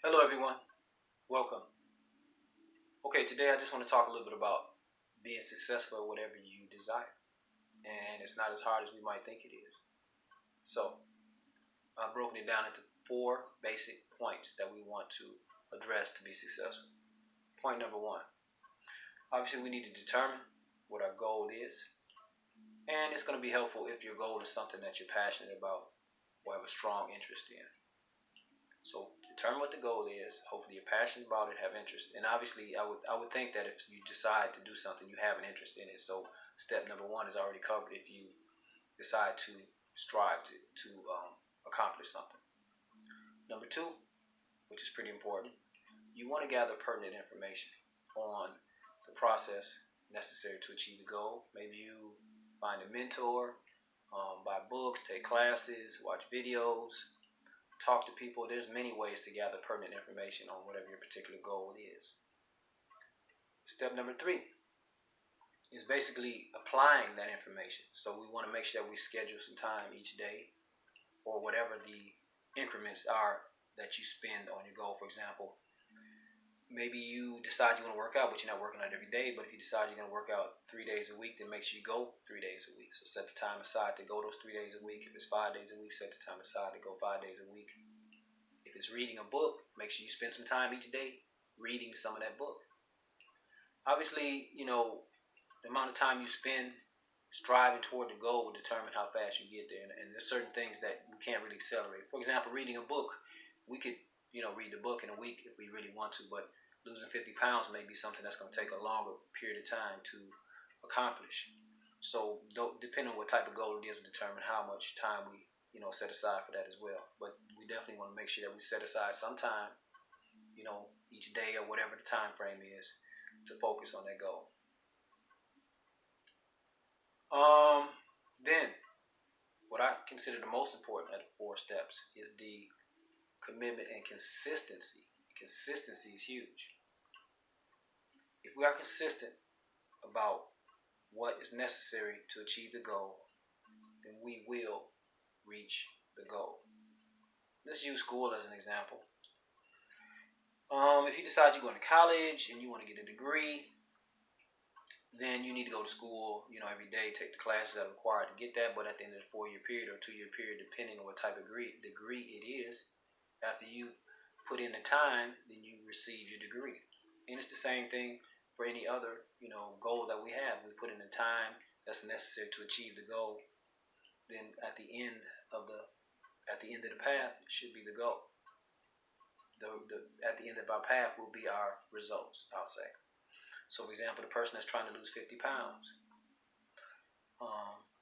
Hello everyone, welcome. Okay, today I just want to talk a little bit about being successful at whatever you desire. And it's not as hard as we might think it is. So, I've broken it down into 4 basic points that we want to address to be successful. Point number 1, obviously we need to determine what our goal is. And it's going to be helpful if your goal is something that you're passionate about or have a strong interest in. So determine what the goal is. Hopefully you're passionate about it, have interest. And obviously I would think that if you decide to do something, you have an interest in it. So step number 1 is already covered if you decide to strive to accomplish something. Number 2, which is pretty important, you want to gather pertinent information on the process necessary to achieve the goal. Maybe you find a mentor, buy books, take classes, watch videos, talk to people. There's many ways to gather pertinent information on whatever your particular goal is. Step number 3 is basically applying that information. So we want to make sure that we schedule some time each day or whatever the increments are that you spend on your goal. For example, maybe you decide you want to work out, but you're not working out every day. But if you decide you're going to work out 3 days a week, then make sure you go 3 days a week. So set the time aside to go those 3 days a week. If it's 5 days a week, set the time aside to go 5 days a week. If it's reading a book, make sure you spend some time each day reading some of that book. Obviously, the amount of time you spend striving toward the goal will determine how fast you get there. And there's certain things that we can't really accelerate. For example, reading a book, we could, read the book in a week if we really want to, but losing 50 pounds may be something that's going to take a longer period of time to accomplish. So depending on what type of goal it is will determine how much time we set aside for that as well. But we definitely want to make sure that we set aside some time, each day or whatever the time frame is, to focus on that goal. Then what I consider the most important of the 4 steps is the commitment and consistency. Consistency is huge. If we are consistent about what is necessary to achieve the goal, then we will reach the goal. Let's use school as an example. If you decide you're going to college and you want to get a degree, then you need to go to school, every day, take the classes that are required to get that. But at the end of the 4-year period or 2-year period, depending on what type of degree it is, after you put in the time, then you receive your degree. And it's the same thing for any other, goal that we have. We put in the time that's necessary to achieve the goal. Then at the end of the path should be the goal. At the end of our path will be our results, I'll say. So, for example, the person that's trying to lose 50 pounds,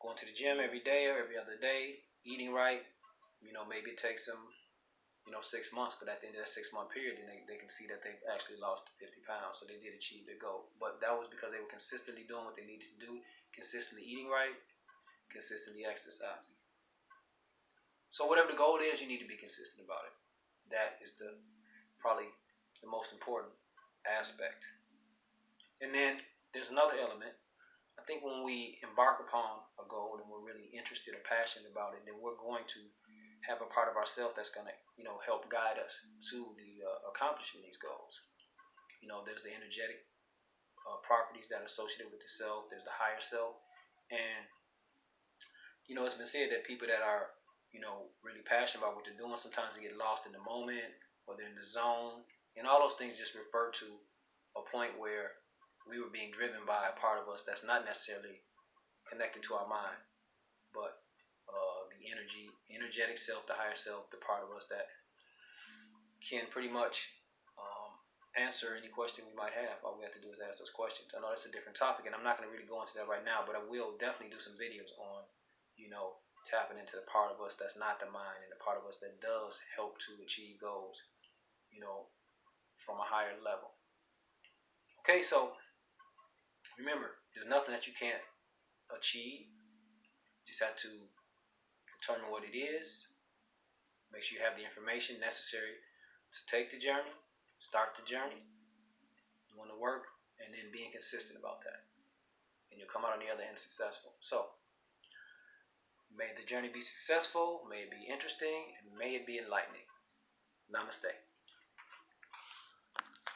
going to the gym every day or every other day, eating right, maybe it takes them, 6 months, but at the end of that 6-month period, then they can see that they've actually lost 50 pounds. So they did achieve their goal. But that was because they were consistently doing what they needed to do, consistently eating right, consistently exercising. So whatever the goal is, you need to be consistent about it. That is probably the most important aspect. And then there's another element. I think when we embark upon a goal and we're really interested or passionate about it, then we're going to have a part of ourselves that's going to, help guide us to the accomplishing these goals. There's the energetic properties that are associated with the self. There's the higher self. And, it's been said that people that are, really passionate about what they're doing, sometimes they get lost in the moment or they're in the zone. And all those things just refer to a point where we were being driven by a part of us that's not necessarily connected to our mind, but the energetic self, the higher self, the part of us that can pretty much answer any question we might have. All we have to do is ask those questions. I know that's a different topic, and I'm not going to really go into that right now, but I will definitely do some videos on, tapping into the part of us that's not the mind and the part of us that does help to achieve goals, from a higher level. Okay, so remember, there's nothing that you can't achieve. You just have to determine what it is. Make sure you have the information necessary to take the journey, start the journey, doing the work, and then being consistent about that. And you'll come out on the other end successful. So, may the journey be successful, may it be interesting, and may it be enlightening. Namaste.